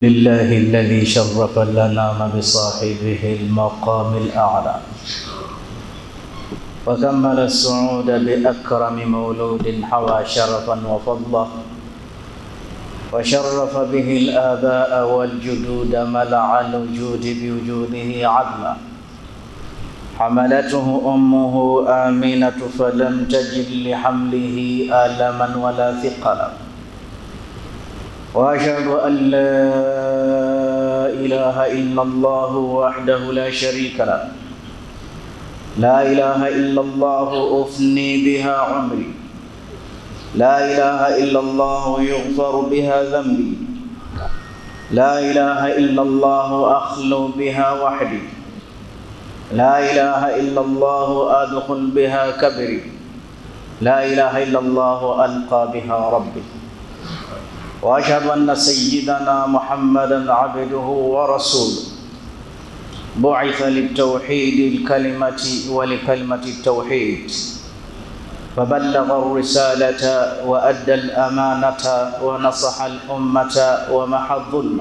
لله الذي شرف الأنام بصاحبه المقام الأعلى، وكمل السعود بأكرم مولود حوى شرفا وفضلا، وشرف به الآباء والجدود ملع الوجود بوجوده عدلا. حملته أمه آمنة فلم تجد لحمله آلما ولا ثقلا، وأشهد أن لا إله إلا الله وحده لا شريك له. لا إله إلا الله أفني بها عمري، لا إله إلا الله يغفر بها ذنبي، لا إله إلا الله أخلو بها وحدي، لا إله إلا الله أدخل بها كبري، لا إله إلا الله ألقى بها ربي. وأشهد أن سيدنا محمدا عبده ورسوله، بعث للتوحيد الكلمة ولكلمة التوحيد، فبلغ الرسالة وأدى الأمانة ونصح الأمة ومحى الظلم،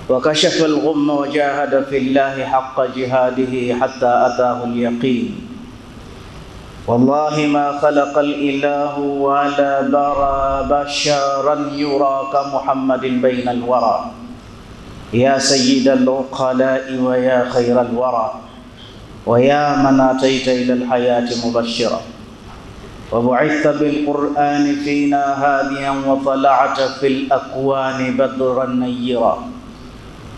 وكشف الغم وجاهد في الله حق جهاده حتى أتاه اليقين. والله ما خلق الإله ولا برى بشرا يرى كمحمد بين الورى، يا سيد العقلاء ويا خير الورى، ويا من أتيت إلى الحياة مبشرا، وبعثت بالقرآن فينا هاديا وطلعت في الأكوان بدرا نيرا.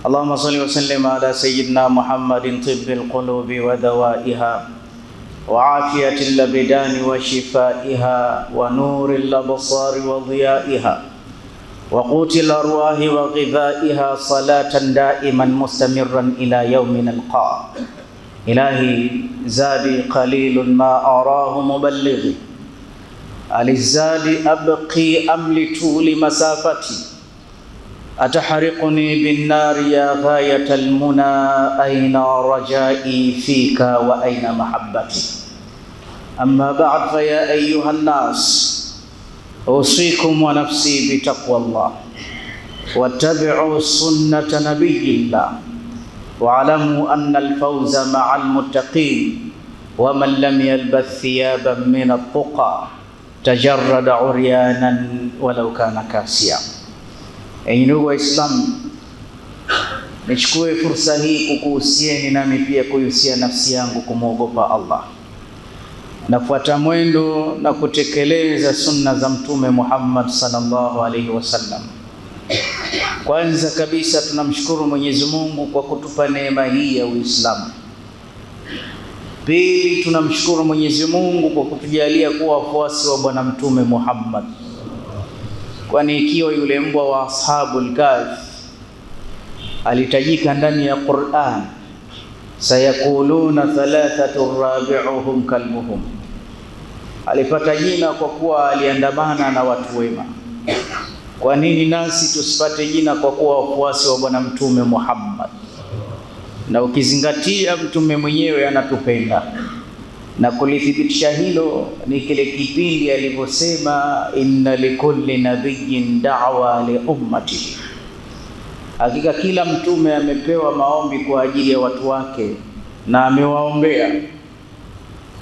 اللهم صل وسلم على سيدنا محمد طب القلوب ودوائها، وعافية الأبدان وشفائها، ونور الأبصار وضيائها، وقوت الأرواح وغذائها، صلاة دائما مستمرا إلى يوم نلقاه. إلهي زادي قليل ما أراه مبلغي، أللزاد أبقي أم لطول مسافتي؟ أتحرقني بالنار يا غاية المنى، أين رجائي فيك وأين محبتي؟ أما بعد، فيا أيها الناس، أوصيكم ونفسي بتقوى الله، واتبعوا سنة نبي الله، واعلموا أن الفوز مع المتقين. ومن لم يلبث ثيابا من التقى تجرد عريانا ولو كان كاسيا. Enyi ndugu Waislamu, nichukue fursa hii kukuhusieni nami pia kuhusia nafsi yangu kumwogopa Allah, nafuata mwendo na kutekeleza sunna za Mtume Muhammad sallallahu alaihi wasallam. Kwanza kabisa tunamshukuru Mwenyezi Mungu kwa kutupa neema hii ya Uislamu. Pili, tunamshukuru Mwenyezi Mungu kwa kutujalia kuwa wafuasi wa Bwana Mtume Muhammad, kwani ikiwa yule mbwa wa Ashabul Kahf alitajika ndani ya Qur'an, sayakuluna thalathatu rabi'uhum kalbuhum, alipata jina kwa kuwa aliandamana na watu wema. Kwa nini nasi tusipate jina kwa kuwa wafuasi wa Bwana Mtume Muhammad? Na ukizingatia Mtume mwenyewe anatupenda, na kulithibitisha hilo ni kile kipindi alivyosema, inna likulli nabiyyin da'wa li ummatihi, hakika kila mtume amepewa maombi kwa ajili ya watu wake na amewaombea,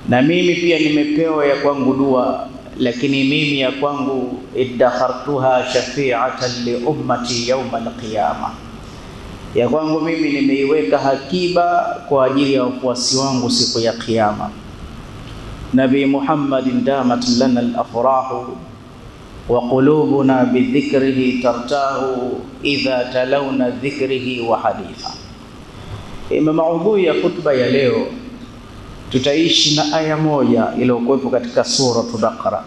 na mimi pia nimepewa ya kwangu dua, lakini mimi ya kwangu iddakhartuha shafi'atan li ummati yawm al-qiyama, ya kwangu mimi nimeiweka hakiba kwa ajili ya wafuasi wangu siku ya Kiyama. Nabi Muhammadin damat lana al-afrahu wa qulubuna bidhikrihi tartahu idha talawna dhikrihi wa haditha. Maudhui ya khutba ya leo tutaishi na aya moja iliyokuwepo katika sura Baqara.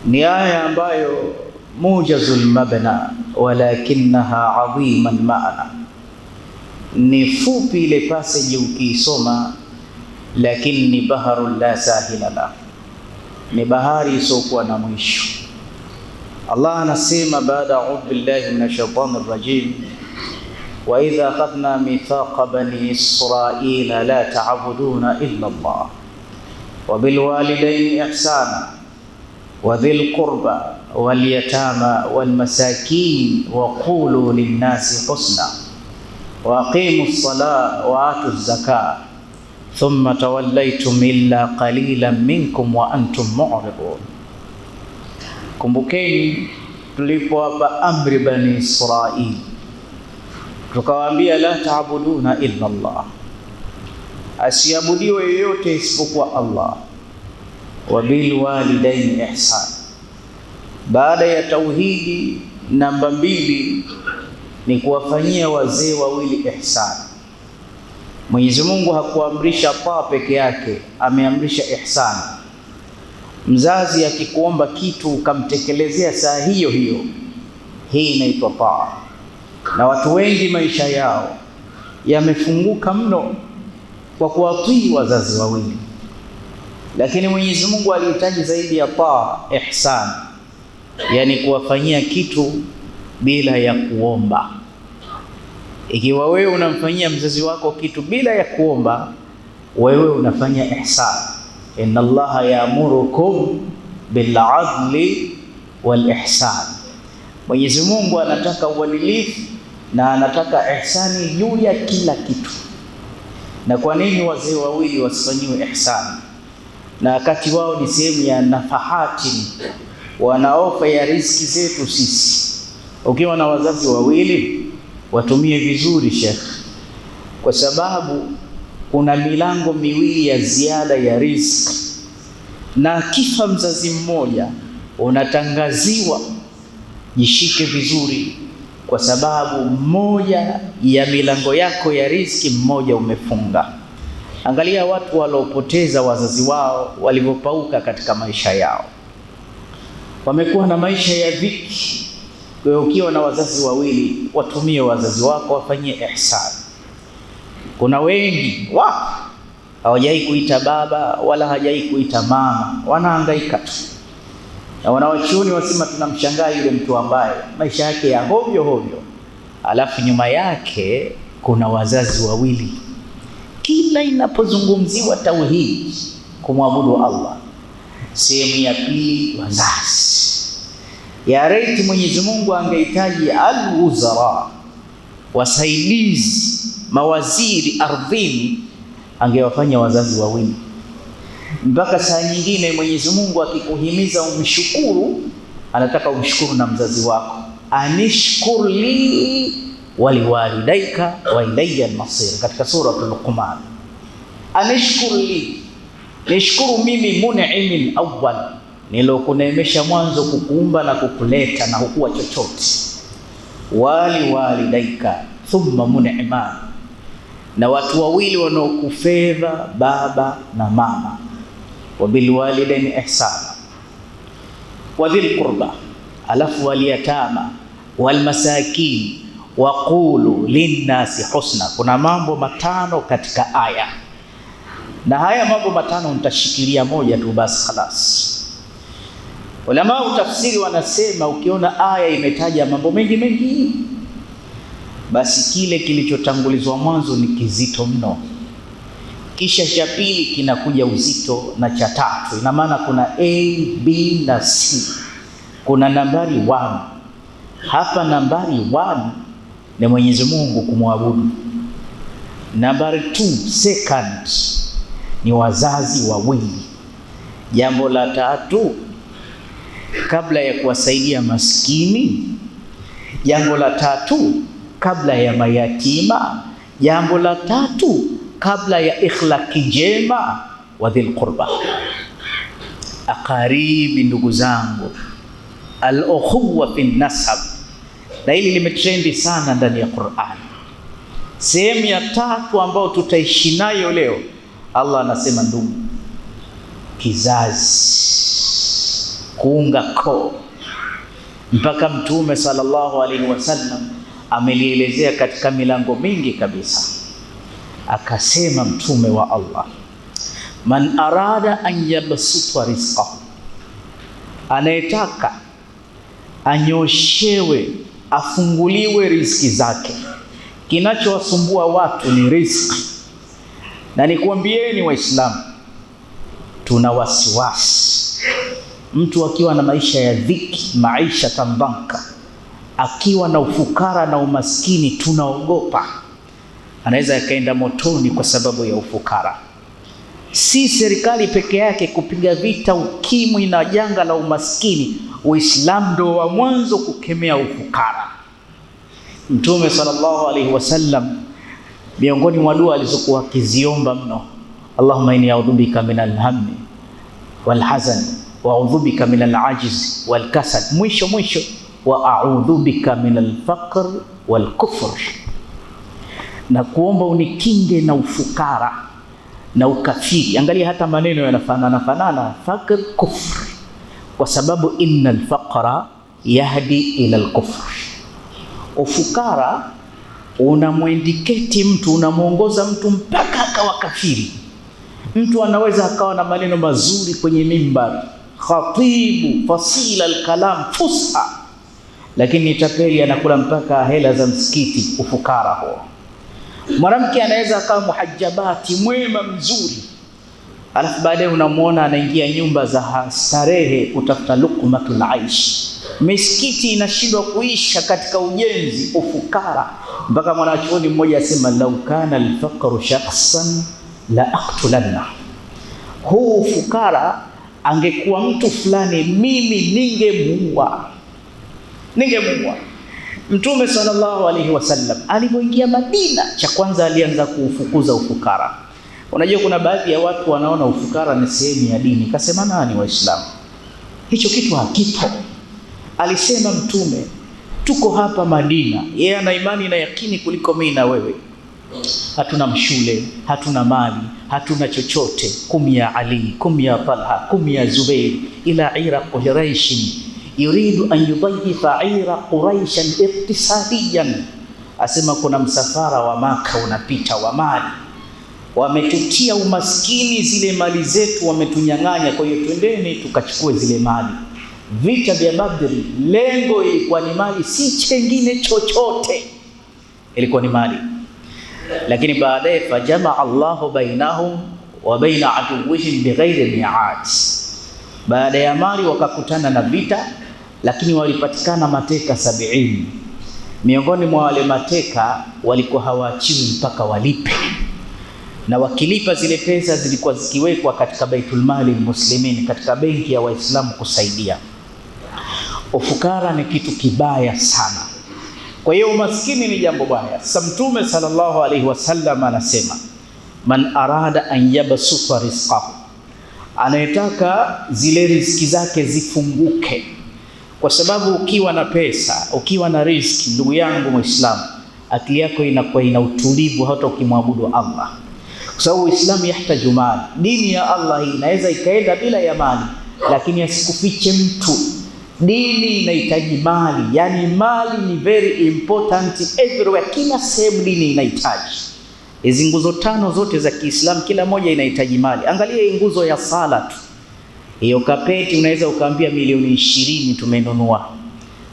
Ni aya ambayo mujazul mabna walakinaha adhiman maana, ni fupi ile passage ukiisoma, lakini ni baharul la sahila la, ni bahari isokuwa na mwisho. Allah anasema baada a'udhu billahi minash shaitanir rajim, wa idha akhadna mithaqa bani israila la ta'buduna illa Allah wa bil walidayni ihsana wadhil qurba wal yatama wal masakin wa qulu lin nasi husna wa aqimus salata wa atuz zakata thumma tawallaytum illa qalilan minkum wa antum mu'ridun. Kumbukeni tulipowapa amri Bani Israili, tukawaambia la taabuduna illa Allah, asiabudiwe yoyote isipokuwa Allah, wa bil walidaini ihsan. Baada ya tauhidi, namba 2 ni kuwafanyia wazee wawili ihsan. Mwenyezi Mungu hakuamrisha taa peke yake, ameamrisha ihsan. Mzazi akikuomba kitu ukamtekelezea saa hiyo hiyo, hii inaitwa taa. Na watu wengi maisha yao yamefunguka mno kwa kuwatii wazazi wawili, lakini Mwenyezi Mungu alihitaji zaidi ya taa, ihsan, yani kuwafanyia kitu bila ya kuomba. Ikiwa wewe unamfanyia mzazi wako kitu bila ya kuomba, wewe unafanya ihsan. Inna Allaha ya'murukum bil 'adli wal ihsan. Mwenyezi Mungu anataka uadilifu na anataka ihsani juu ya kila kitu. Na kwa nini wazee wawili wasifanyiwe ihsani? Na wakati wao ni sehemu ya nafahati, wanaofa ya riziki zetu sisi. Ukiwa na wazazi wawili, watumie vizuri Sheikh, kwa sababu kuna milango miwili ya ziada ya riziki, na kifa mzazi mmoja unatangaziwa. Jishike vizuri, kwa sababu mmoja ya milango yako ya riziki mmoja umefunga. Angalia watu waliopoteza wazazi wao walivyopauka katika maisha yao, wamekuwa na maisha ya dhiki. Kwa ukiwa na wazazi wawili, watumie wazazi wako, wafanyie ihsan. Kuna wengi hawajai kuita baba wala hawajai kuita mama, wanahangaika tu. Na wanawachuoni wasema tunamshangaa yule mtu ambaye maisha yake ya hovyo hovyo, alafu nyuma yake kuna wazazi wawili. Kila inapozungumziwa tauhid, kumwabudu Allah, sehemu ya pili wazazi. Ya reiti Mwenyezi Mungu angehitaji al-wuzara, wasaidizi, mawaziri ardhini, angewafanya wazazi wawili. Mpaka saa nyingine Mwenyezi Mungu akikuhimiza umshukuru, anataka umshukuru na mzazi wako. Anishkur li waliwalidaika wa ilayya al-masir, katika sura Luqman. Anishkur li, nishukuru mimi mun'imin awwal, nilokuneemesha mwanzo kukuumba na kukuleta na hukuwa chochote. Waliwalidaika thumma mun'iman, na watu wawili wanaokufedha, baba na mama. Wabilwalidaini ihsana wadhil qurba, alafu waliyatama walmasakin waqulu linnasi husna. Kuna mambo 5 katika aya, na haya mambo 5 nitashikilia moja tu basi khalas. Ulama utafsiri wanasema ukiona aya imetaja mambo mengi, basi kile kilichotangulizwa mwanzo ni kizito mno, kisha cha pili kinakuja uzito, na cha tatu. Ina maana kuna A, B na C. Kuna nambari 1 hapa. Nambari 1 ni Mwenyezi Mungu kumwabudu. Nambari 2, second, ni wazazi wawili. Jambo la 3, kabla ya kuwasaidia maskini. Jambo la 3, kabla ya mayatima. Jambo la 3, kabla ya ikhlaki njema. Wadhil qurba, aqaribi, ndugu zangu. Al-ukhuwa fi nasab, na hili limetrendi sana ndani ya Qur'an. Sehemu ya 3 ambayo tutaishi nayo leo, Allah anasema ndugu, kizazi, kuunga koo. Mpaka Mtume sallallahu alaihi wasallam amelielezea katika milango mingi kabisa. Akasema Mtume wa Allah, man arada an yabsuta rizqahu, anayetaka anyoshewe, afunguliwe riziki zake. Kinachowasumbua watu ni riziki. Na nikwambieni Waislamu, tuna wasiwasi. Mtu akiwa na maisha ya dhiki, maisha tambanka, akiwa na ufukara na umaskini, tunaogopa anaweza yakaenda motoni kwa sababu ya ufukara. Si serikali peke yake kupiga vita ukimwi na janga la umaskini, Uislamu ndio wa mwanzo kukemea ufukara. Mtume sallallahu alaihi wasallam miongoni mwa dua alizokuwa akiziomba mno, Allahumma inni a'udhu bika minal hammi wal hazan wa a'udhu bika minal ajiz wal kasal, mwisho wa a'udhu bika minal faqr wal kufr, na kuomba unikinge na ufukara na ukafiri. Angalia hata maneno yanafanana, faqr kufr, kwa sababu innal faqra yahdi ila al kufr. Ufukara unamwindiketi mtu, unamuongoza mtu mpaka akawa kafiri. Mtu anaweza akawa na maneno mazuri kwenye mimbari, khatibu fasila al-kalam fusha, lakini tapeli anakula mpaka hela za msikiti. Ufukara huo. Mwanamke anaweza akawa muhajjabati, mwema mzuri, alafu baadaye unamuona anaingia nyumba za starehe kutafuta luqmatul aish. Misikiti inashindwa kuisha katika ujenzi. Ufukara. Mpaka mwanachuoni mmoja asema, lau kana al-faqru shakhsan la aqtulanna, huu ufukara angekuwa mtu fulani, mimi ningemuua. Mtume sallallahu alaihi wasallam alipoingia Madina, cha kwanza alianza kuufukuza ufukara. Unajua kuna baadhi ya watu wanaona ufukara ni sehemu ya dini. Kasema nani? Waislamu. Hicho kitu hakipo. Alisema Mtume, tuko hapa Madina, yeye ana imani na yakini kuliko mimi na wewe. Hatuna mshule, hatuna mali, hatuna chochote. Kum ya Ali, kum ya Talha, kum ya Zubair ila ira Quraish yuridu an yudayyifa ira Quraishan iktisadiyan. Asema kuna msafara wa Maka unapita wa mali, wametutia umaskini, zile mali zetu wametunyang'anya, kwa hiyo twendeni tukachukue zile mali. Vita vya Badri, lengo ilikuwa ni mali, si chengine chochote, ilikuwa ni mali. Lakini baadaye fajamaa Allahu bainahum wa baina aduwwihim bighairi mi'ad. Baada ya mali wakakutana na vita, lakini walipatikana mateka 70. Miongoni mwa wale mateka walikuwa hawaachiwi mpaka walipe, na wakilipa zile pesa zilikuwa zikiwekwa katika Baitul Mali Muslimin, katika benki ya Waislamu kusaidia. Ufukara ni kitu kibaya sana. Kwa hiyo umaskini ni jambo baya. Sasa Mtume sallallahu alaihi wasallam anasema, man arada an yabsuta rizqahu, anayetaka zile riziki zake zifunguke. Kwa sababu ukiwa na pesa, ukiwa na riziki, ndugu yangu Muislamu, akili yako inakuwa ina utulivu hata ukimwabudu Allah. Kwa sababu Uislamu yahitaji mali. Dini ya Allah hii inaweza ikaenda bila ya mali, lakini asikufiche mtu, dini inahitaji mali. Yani mali ni very important everywhere, kila sehemu dini inahitaji. Hizi nguzo 5 zote za Kiislamu kila moja inahitaji mali. Angalia hii nguzo ya sala tu. Hiyo kapeti unaweza ukaambia milioni 20 tumenunua.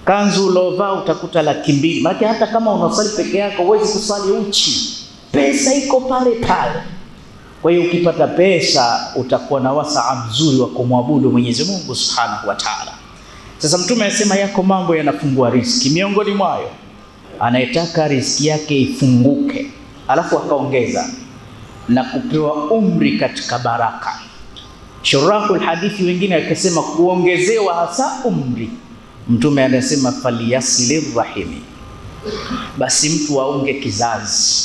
Kanzu ulovaa utakuta 200,000. Maana hata kama unasali peke yako huwezi kusali uchi. Pesa iko pale pale. Kwa hiyo ukipata pesa utakuwa na wasaa mzuri wa kumwabudu Mwenyezi Mungu Subhanahu wa Ta'ala. Sasa Mtume anasema yako mambo yanafungua riziki. Miongoni mwayo, anayetaka riziki yake ifunguke, alafu akaongeza na kupewa umri katika baraka. Shurahul hadithi wengine akasema kuongezewa hasa umri. Mtume anasema faliyaslir rahimi, basi mtu aunge kizazi,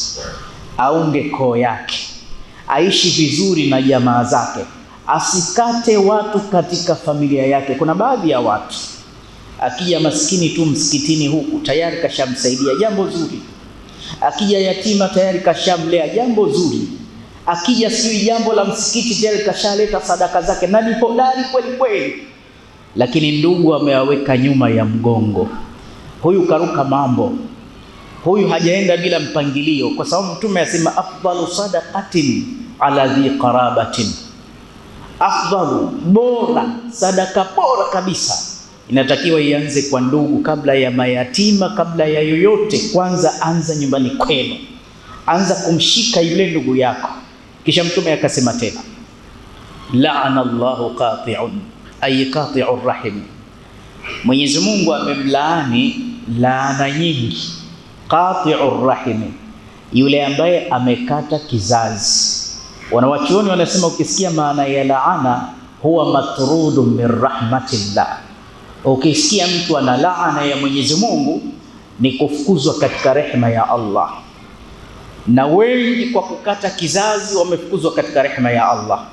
aunge koo yake, aishi vizuri na jamaa zake, asikate watu katika familia yake. Kuna baadhi ya watu akija maskini tu msikitini huku tayari kashamsaidia, jambo zuri. Akija yatima tayari kashamlea, jambo zuri. Akija sijui jambo la msikiti tayari kashaleta sadaka zake, na nipo dari kweli kweli. Lakini ndugu amewaweka nyuma ya mgongo. Huyu karuka mambo, huyu hajaenda bila mpangilio, kwa sababu Mtume asema afdalu sadaqatin ala dhi qarabatin. Afdalu, bora, sadaka bora kabisa inatakiwa ianze kwa ndugu, kabla ya mayatima, kabla ya yoyote. Kwanza anza nyumbani kwenu, anza kumshika yule ndugu yako. Kisha Mtume akasema tena, la'ana Allahu qati'un ay qati'ur rahim. Mwenyezi Mungu amemlaani laana nyingi. Qati'ur rahim, yule ambaye amekata kizazi. Wanawachuoni wanasema ukisikia maana ya laana, huwa matrudun min rahmatillah. Ukisikia mtu ana laana ya Mwenyezi Mungu, ni kufukuzwa katika rehema ya Allah. Na wengi kwa kukata kizazi wamefukuzwa katika rehema ya Allah.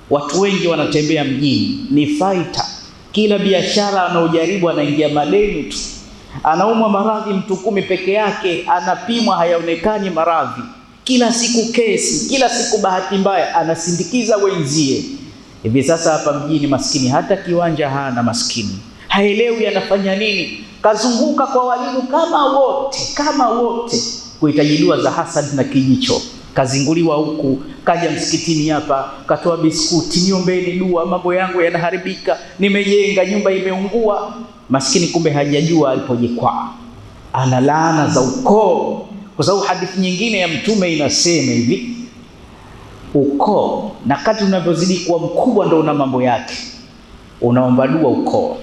Watu wengi wanatembea mjini ni fighter, kila biashara anaojaribu anaingia madeni tu. Anaumwa maradhi mtu 10 peke yake, anapimwa hayaonekani maradhi. Kila siku kesi, kila siku bahati mbaya, anasindikiza wenzie. Hivi sasa hapa mjini maskini hata kiwanja hana, maskini haelewi anafanya nini. Kazunguka kwa walimu kama wote kuhitaji dua za hasad na kijicho. Kazinguliwa huku, kaja msikitini hapa, katoa biskuti, niombeni dua, mambo yangu yanaharibika, nimejenga nyumba imeungua. Maskini kumbe hajajua alipojikwaa. Ana laana za ukoo, kwa sababu hadithi nyingine ya Mtume inasema hivi, ukoo na kadri unavyozidi kuwa mkubwa ndio una mambo yake. Unaomba dua ukoo,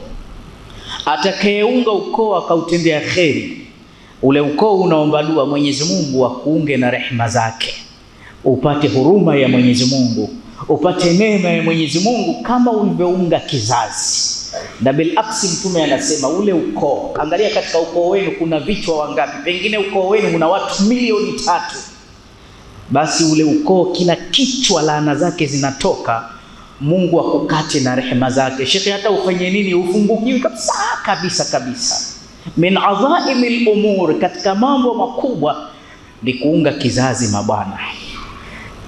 atakayeunga ukoo akautendea kheri, ule ukoo unaomba dua Mwenyezi Mungu akuunge na rehema zake, upate huruma ya Mwenyezi Mungu, upate neema ya Mwenyezi Mungu kama ulivyounga kizazi. Na bil aksi Mtume anasema ule ukoo, angalia katika ukoo wenu kuna vichwa wangapi? Pengine ukoo wenu una watu 3 milioni. Basi ule ukoo kila kichwa laana zake zinatoka, Mungu akukate na rehema zake. Shekhi, hata ufanye nini ufungukiwi kabisa. Min adhaimil umur, katika mambo makubwa ni kuunga kizazi mabwana.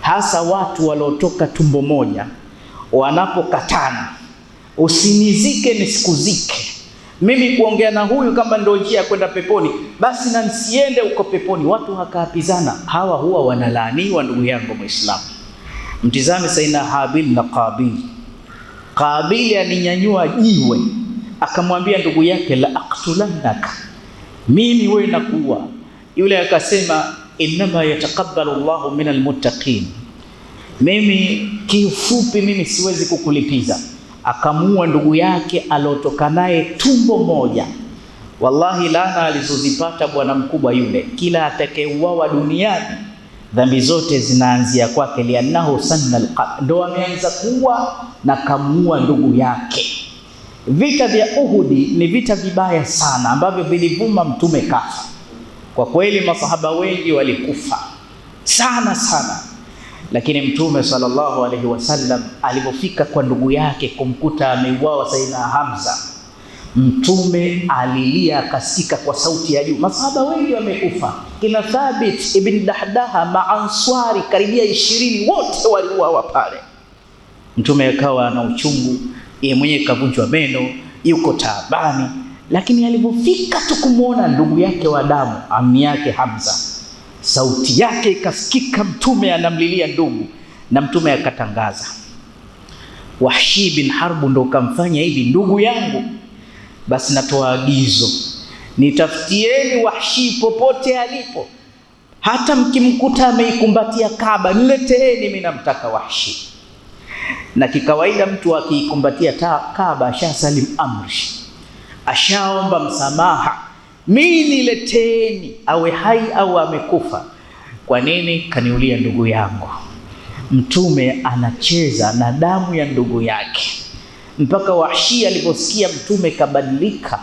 Hasa watu waliotoka tumbo moja wanapokatana, usinizike nisikuzike. Mimi kuongea na huyu kama ndio njia ya kwenda peponi, basi na nisiende uko peponi. Watu wakaapizana, hawa huwa wanalaaniwa. Ndugu yangu Muislamu, mtizame Sayyidina Habil na Qabil. Qabil alinyanyua jiwe akamwambia ndugu yake, la aqtulannaka, mimi wewe nakuua. Yule akasema, inma yataqabbalu Allahu minal muttaqin, mimi kifupi mimi siwezi kukulipiza. Akamuua ndugu yake alotoka naye tumbo moja. Wallahi laana alizozipata bwana mkubwa yule, kila atakayeuawa duniani dhambi zote zinaanzia kwake, liannahu sanna alqatl, ndo ameanza kuua na kamuua ndugu yake. Vita vya Uhudi ni vita vibaya sana ambavyo vilivuma Mtume kafa. Kwa kweli masahaba wengi walikufa sana, lakini Mtume sallallahu alaihi wasallam alipofika kwa ndugu yake kumkuta ameuawa Sayyidina Hamza, Mtume alilia akasikika kwa sauti ya juu. Masahaba wengi wamekufa, kina Thabit ibn Dahdaha, maanswari karibia 20 wote waliuawa pale. Mtume akawa na uchungu, yeye mwenyewe kavunjwa meno, yuko taabani, lakini alipofika tu kumuona ndugu yake wa damu, ammi yake Hamza, sauti yake ikasikika, Mtume anamlilia ndugu, na Mtume akatangaza, Wahshi bin Harb ndo kamfanya hivi ndugu yangu, basi natoa agizo, nitafutieni Wahshi popote alipo, hata mkimkuta ameikumbatia Kaaba nileteeni, mimi namtaka Wahshi. Na kikawaida mtu akikumbatia Kaaba ashasalim amri, ashaomba msamaha, mimi nileteni, awe hai au amekufa. Kwa nini? Kaniulia ndugu yangu. Mtume anacheza na damu ya ndugu yake, mpaka Wahshi aliposikia Mtume kabadilika,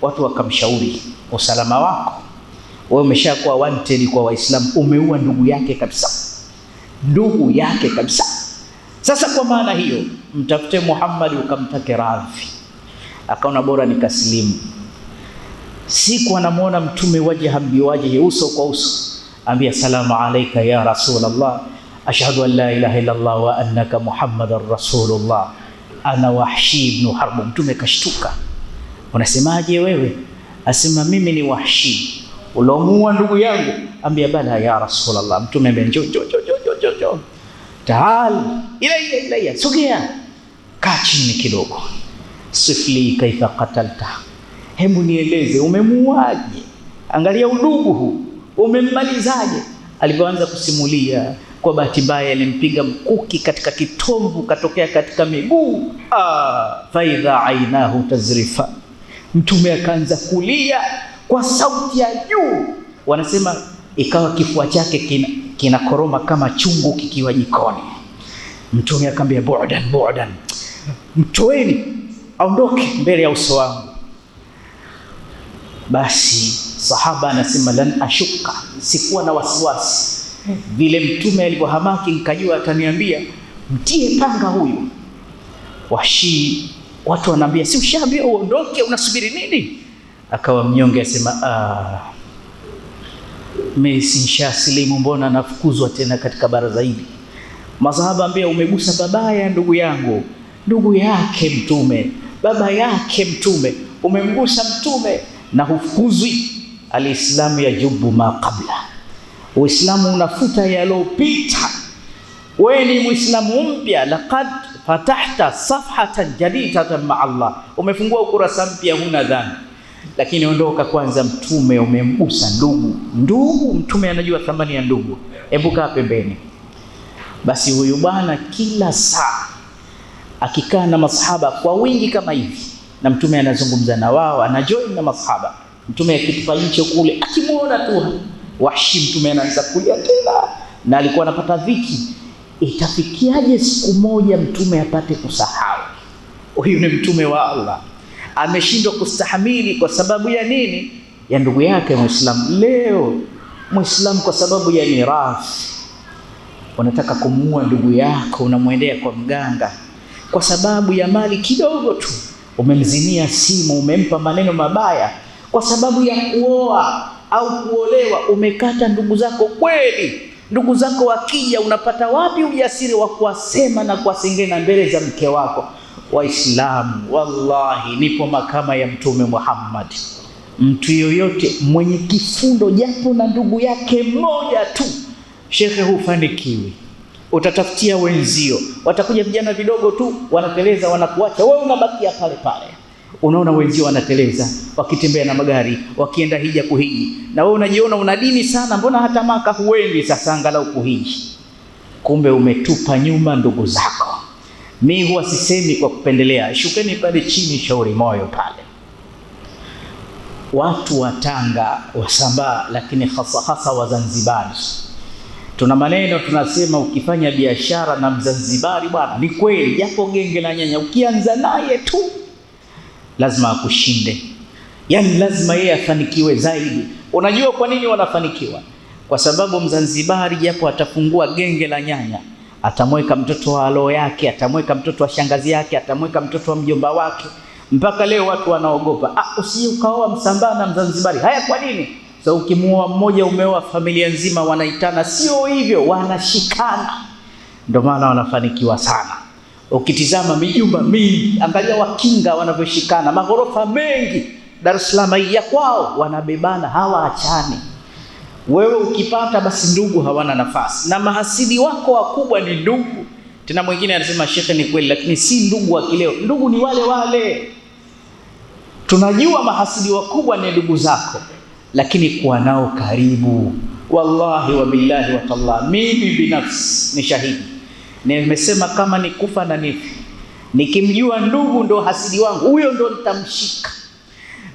watu wakamshauri, usalama wako wewe umeshakuwa wanted kwa Waislamu, umeua ndugu yake kabisa. Sasa kwa maana hiyo mtafute Muhammad ukamtake radhi. Akaona bora nikasilimu. Siku anamuona Mtume wajhan biwajhi, uso kwa uso, ambia salamu alayka ya Rasulullah, ashhadu an la ilaha illa Allah wa annaka Muhammadar Rasulullah, ana Wahshi ibn Harb. Mtume kashtuka, unasemaje wewe? Asema mimi ni Wahshi ulomuua ndugu yangu. Ambia bala ya Rasulullah. Mtume ambaye njoo taal ilayya, sogea, kaa chini kidogo, sifli kaifa qatalta, hebu nieleze umemuaje, angalia udugu huu, umemmalizaje? Alipoanza kusimulia, kwa bahati mbaya alimpiga mkuki katika kitomvu, katokea katika miguu. Faidha ainahu tazrifa, Mtume akaanza kulia kwa sauti ya juu. Wanasema ikawa kifua chake kinakoroma kama chungu kikiwa jikoni. Mtume akamwambia bu'dan bu'dan, mtoeni aondoke mbele ya uso wangu. Basi sahaba anasema lan ashuka, sikuwa na wasiwasi. Vile Mtume alivyohamaki nikajua ataniambia mtie panga huyu. Washi watu wanaambia si ushaambia uondoke, unasubiri nini? Akawa mnyonge asema mimi sinshasilimu, mbona nafukuzwa tena katika baraza hili? Masahaba ambia umegusa babaya ndugu yangu, ndugu yake Mtume, baba yake Mtume, umemgusa Mtume na hufukuzwi. Alislamu yajubu ma qabla, Uislamu unafuta yalopita. Wewe ni Muislamu mpya, laqad fatahta safhatan jadidatan ma Allah, umefungua ukurasa mpya, huna dhambi. Lakini ondoka kwanza, Mtume umemgusa ndugu. Mtume anajua thamani ya ndugu, hebu kaa pembeni. Basi huyu bwana kila saa akikaa na masahaba kwa wingi kama hivi, na Mtume anazungumza na wao, anajoin na masahaba. Mtume akitupa nje kule, akimuona tu Wahshi, Mtume anaanza kulia tena, na alikuwa anapata dhiki. Itafikiaje siku moja Mtume apate kusahau? Huyu ni Mtume wa Allah, ameshindwa kustahamili kwa sababu ya nini? Ya ndugu yake Muislamu. Leo Muislamu kwa sababu ya mirathi unataka kumuua ndugu yako, unamwendea kwa mganga kwa sababu ya mali kidogo tu. Umemzinia simu, umempa maneno mabaya kwa sababu ya kuoa au kuolewa, umekata ndugu zako. Kweli ndugu zako wakija, unapata wapi ujasiri wa kuwasema na kuwasengenya mbele za mke wako? Waislamu, wallahi nipo makama ya Mtume Muhammad, mtu yoyote mwenye kifundo japo na ndugu yake mmoja tu, shekhe, hufanikiwi. Utatafutia wenzio, watakuja vijana vidogo tu wanateleza, wanakuacha wewe, unabakia pale pale. Unaona wenzio wanateleza, wakitembea na magari, wakienda hija kuhiji, na wewe unajiona una dini sana, mbona hata Maka huendi? Sasa angalau kuhiji. Kumbe umetupa nyuma ndugu zako. Mimi huwa sisemi kwa kupendelea, shukeni pale chini Shauri Moyo pale, watu wa Tanga, Wasambaa, lakini hasa wa Zanzibari, tuna maneno tunasema, ukifanya biashara na Mzanzibari bwana, ni kweli, japo genge la nyanya ukianza naye tu lazima akushinde, yani lazima yeye afanikiwe zaidi. Unajua kwa nini wanafanikiwa? Kwa sababu Mzanzibari japo atafungua genge la nyanya, atamweka mtoto wa alo yake, atamweka mtoto wa shangazi yake, atamweka mtoto wa mjomba wake. Mpaka leo watu wanaogopa, usije ukaoa Msambaa na Mzanzibari. Haya, kwa nini? So ukimuoa mmoja umeoa familia nzima, wanaitana. Sio hivyo, wanashikana. Ndio maana wanafanikiwa sana. Ukitizama mijumba mingi, angalia Wakinga wanavyoshikana, maghorofa mengi Dar es Salaam hii ya kwao, wanabebana, hawaachani. Wewe ukipata basi ndugu hawana nafasi, na mahasidi wako wakubwa ni ndugu. Tena mwingine anasema shekhe, ni kweli, lakini si ndugu wa kileo. Ndugu ni wale wale. Tunajua mahasidi wakubwa ni ndugu zako, lakini kuwa nao karibu. Wallahi wa billahi wa tallah, mimi binafsi ni shahidi. Nimesema kama ni kufa na nifi, nikimjua ndugu ndo hasidi wangu, huyo ndo nitamshika.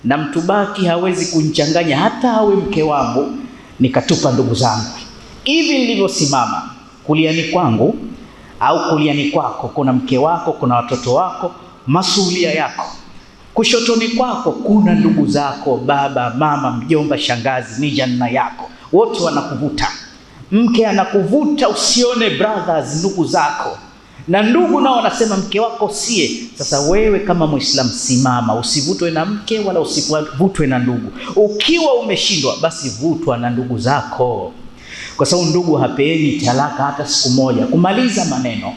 Na mtu baki hawezi kunchanganya, hata awe mke wangu, nikatupa ndugu zangu. Hivi nilivyosimama, kuliani kwangu au kuliani kwako kuna mke wako, kuna watoto wako, masuhulia yako. Kushotoni kwako kuna ndugu zako, baba, mama, mjomba, shangazi, ni janna yako. Wote wanakuvuta. Mke anakuvuta, usione brothers, ndugu zako. Na ndugu nao wanasema mke wako sie. Sasa wewe kama Muislamu simama, usivutwe na mke wala usivutwe na ndugu. Ukiwa umeshindwa, basi vutwa na ndugu zako. Kwa sababu ndugu hapeeni talaka hata siku moja. Kumaliza maneno,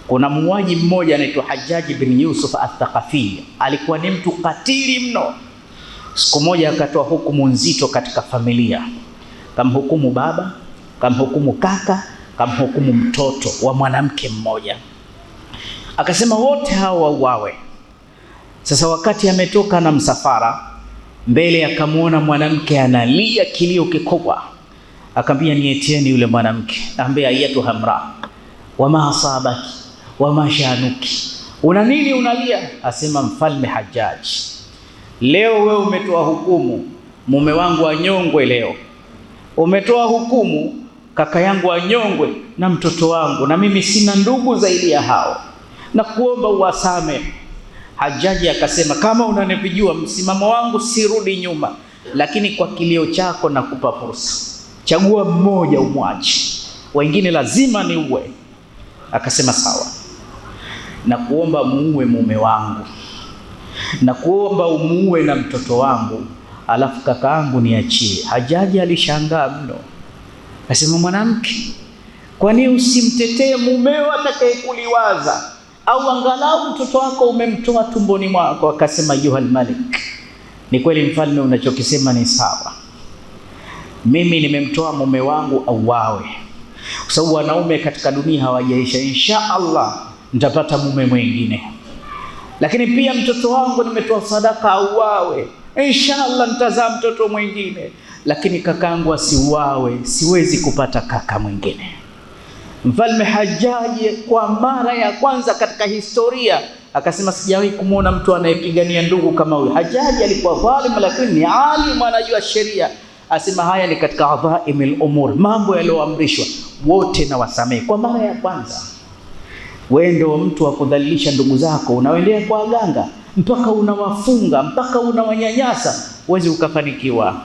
kuna muuaji mmoja anaitwa Hajjaj bin Yusuf al-Thaqafi. Alikuwa ni mtu katili mno. Siku moja akatoa hukumu nzito katika familia. Kamhukumu baba, kamhukumu kaka, kamhukumu mtoto wa mwanamke mmoja. Akasema wote hao wauawe. Sasa wakati ametoka na msafara, mbele akamuona mwanamke analia kilio kikubwa. Akamwambia nietieni yule mwanamke. Akamwambia ayatu hamra, wama asabaki wama shanuki, una nini unalia? Asema Mfalme Hajjaj, leo wewe umetoa hukumu mume wangu anyongwe leo, umetoa hukumu kaka yangu anyongwe na mtoto wangu, na mimi sina ndugu zaidi ya hao, na kuomba uwasame. Hajjaji akasema kama unanipijua msimamo wangu sirudi nyuma, lakini kwa kilio chako nakupa fursa, chagua mmoja umwache, wengine lazima niue. Akasema sawa, na kuomba muue mume wangu, na kuomba umuue na mtoto wangu, alafu kaka yangu niachie. Hajjaji alishangaa mno, akasema mwanamke, kwa nini usimtetee mumeo atakayekuliwaza, au angalau mtoto wako umemtoa tumboni mwako? Akasema yuhal malik, ni kweli mfalme, unachokisema ni sawa, mimi nimemtoa mume wangu auawe, kwa sababu wanaume katika dunia hawajaisha, insha Allah nitapata mume mwingine, lakini pia mtoto wangu nimetoa sadaka auawe, insha Allah nitazaa mtoto mwingine, lakini kakaangu asiuawe, siwezi kupata kaka mwingine. Mfalme Hajjaji kwa mara ya kwanza katika historia akasema sijawahi kumuona mtu anayepigania ndugu kama huyu. Hajjaji alikuwa dhalim, lakini ni alim, anajua sheria. Asema haya ni katika adhaimil umur, mambo yaliyoamrishwa wote na wasamehe. Kwa mara ya kwanza. Wewe ndio mtu wa kudhalilisha ndugu zako, unaendea kwa waganga mpaka unawafunga, mpaka unawanyanyasa, huwezi ukafanikiwa.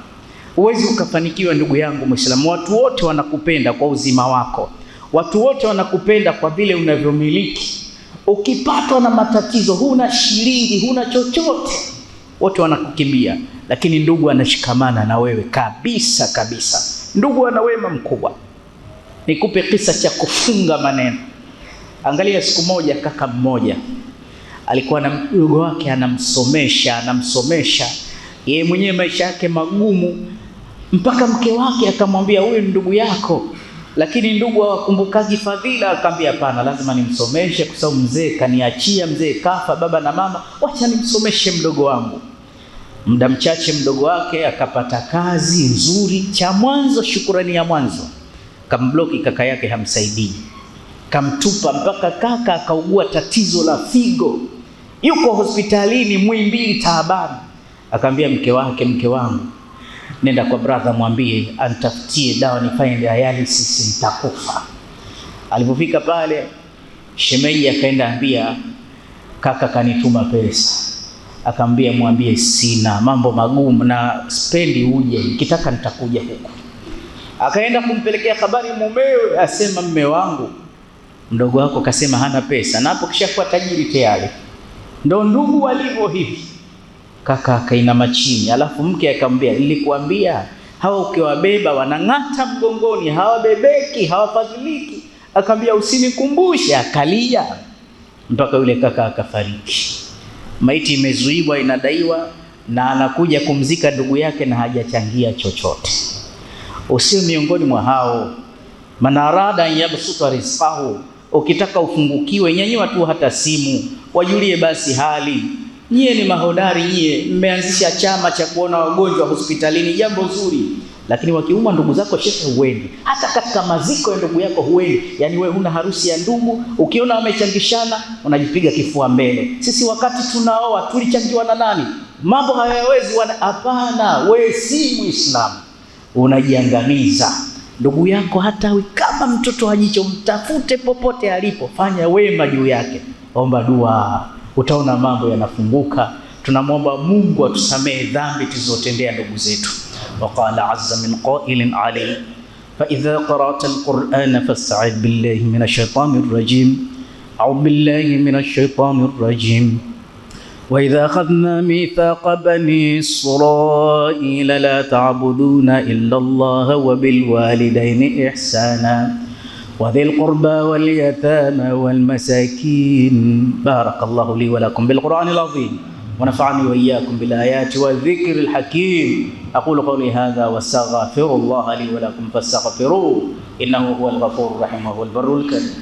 Huwezi ukafanikiwa ndugu yangu Muislamu. Watu wote wanakupenda kwa uzima wako, watu wote wanakupenda kwa vile unavyomiliki. Ukipatwa na matatizo, huna shilingi, huna chochote, wote wanakukimbia, lakini ndugu anashikamana na wewe kabisa kabisa. Ndugu ana wema mkubwa. Nikupe kisa cha kufunga maneno. Angalia, siku moja kaka mmoja alikuwa na mdogo wake, anamsomesha yeye mwenyewe, maisha yake magumu, mpaka mke wake akamwambia huyu ndugu yako, lakini ndugu hawakumbukaji fadhila. Akamwambia hapana, lazima nimsomeshe kwa sababu mzee kaniachia, mzee kafa, baba na mama, wacha nimsomeshe mdogo wangu. Muda mchache mdogo wake akapata kazi nzuri, cha mwanzo, shukrani ya mwanzo, kambloki kaka yake, hamsaidii, kamtupa, mpaka kaka akaugua tatizo la figo, yuko hospitalini Muhimbili taabani. Akamwambia mke wake, mke wangu, nenda kwa brother mwambie anitafutie dawa nifanye dialysis, nitakufa. Alipofika pale, shemeji akaenda ambia kaka kanituma pesa. Akamwambia mwambie sina, mambo magumu na spendi, uje, nikitaka nitakuja huko. Akaenda kumpelekea habari mumewe, asema mume wangu, mdogo wako kasema hana pesa, na hapo kishakuwa tajiri tayari. Ndio ndugu walivyo hivi. Kaka akainama chini, alafu mke akamwambia nilikuambia hawa ukiwabeba wanang'ata mgongoni, hawabebeki, hawafadhiliki. Akamwambia usinikumbushe. Akalia mpaka yule kaka akafariki. Maiti imezuiwa, inadaiwa, na anakuja kumzika ndugu yake na hajachangia chochote. Usio miongoni mwa hao. Manarada yabsuta rizqahu, ukitaka ufungukiwe, nyanyua tu hata simu, wajulie basi hali. Nyie ni mahodari, nyie mmeanzisha chama cha kuona wagonjwa hospitalini, jambo zuri, lakini wakiuma ndugu zako shekhe huendi, hata katika maziko ya ndugu yako huendi. Yani wewe huna harusi ya ndugu, ukiona wamechangishana unajipiga kifua mbele. Sisi wakati tunaoa tulichangiwa na nani? Mambo hayawezi hapana. Wewe si Muislamu, unajiangamiza. Ndugu yako hata kama mtoto wa jicho, mtafute popote alipo, fanya wema juu yake, omba dua, utaona mambo yanafunguka. Tunamwomba Mungu atusamehe dhambi tulizotendea ndugu zetu. Waqala azza min qailin alayhi fa idha qara'ta alqur'ana fasta'id billahi minash shaitanir rajim. A'udhu billahi minash shaitanir rajim. وإذا أخذنا ميثاق بني إسرائيل لا تعبدون إلا الله وبالوالدين إحسانا وذي القربى واليتامى والمساكين. بارك الله لي ولكم بالقرآن العظيم ونفعني وإياكم بالآيات والذكر الحكيم. أقول قولي هذا واستغفر الله لي ولكم فاستغفروه إنه هو الغفور الرحيم وهو البر الكريم.